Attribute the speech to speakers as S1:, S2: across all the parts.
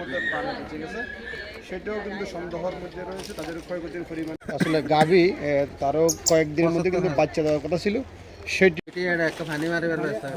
S1: তাদের প্রাণ বেঁচে গেছে, সেটাও কিন্তু সন্দেহের মধ্যে রয়েছে। তাদের ক্ষয়ক্ষতির পরিমাণ আসলে গাভী তারও কয়েকদিনের মধ্যে কিন্তু বাচ্চা দেওয়ার কথা ছিল, সেটি
S2: একটা পানি মারিবার ব্যবস্থা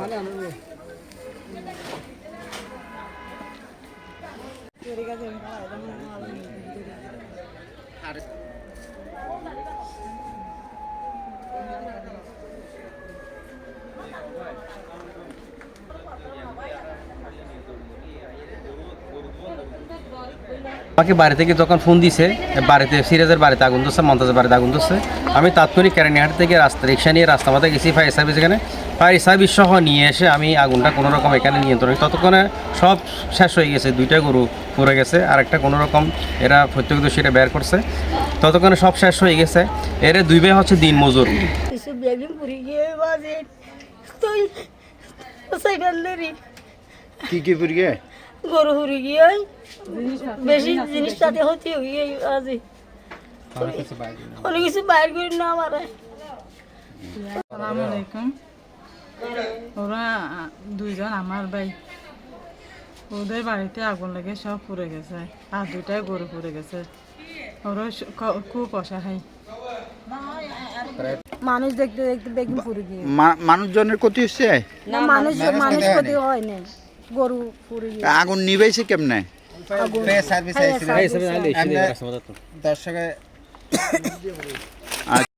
S3: আমাকে বাড়ি থেকে যখন ফোন দিছে, বাড়িতে সিরাজের বাড়িতে আগুন ধরছে, মমতাজের বাড়িতে আগুন ধরছে, আমি তাৎক্ষণিক কেরানীহাট থেকে রিক্সা নিয়ে রাস্তা মাথায় গেছি ফায়ার সার্ভিস। এখানে ফায়ার সার্ভিস সহ নিয়ে এসে আমি আগুনটা কোনো রকম এখানে নিয়ন্ত্রণ, ততক্ষণে সব শেষ হয়ে গেছে। 2টা গরু পড়ে গেছে, আর একটা কোনো রকম এরা প্রত্যক্ষদর্শীরা বের করছে, ততক্ষণে সব শেষ হয়ে গেছে। এর 2 ভাই হচ্ছে দিন মজুর।
S1: কি কি পুড়িয়ে
S4: গরু হুরি গিয়ে বেশি জিনিসটাতে হতে গিয়ে আজি অনেক কিছু বাইর করি না আমার।
S5: আসসালামু আলাইকুম। ওরা 2 জন আমার ভাই, ওদের বাড়িতে আগুন লেগে সব পুড়ে গেছে, আর 2টাই গরু পুড়ে গেছে। ওরা খুব অসহায়
S4: মানুষ দেখতে দেখতে বেগুন পুড়ে গিয়ে
S1: মানুষজনের ক্ষতি হচ্ছে,
S4: না মানুষ মানুষ ক্ষতি হয় না, গরু পুড়ে গিয়ে।
S1: আগুন নিবেছে কেমনে?
S2: সার্ভিস
S4: ফায়ার সার্ভিস
S2: দর্শকে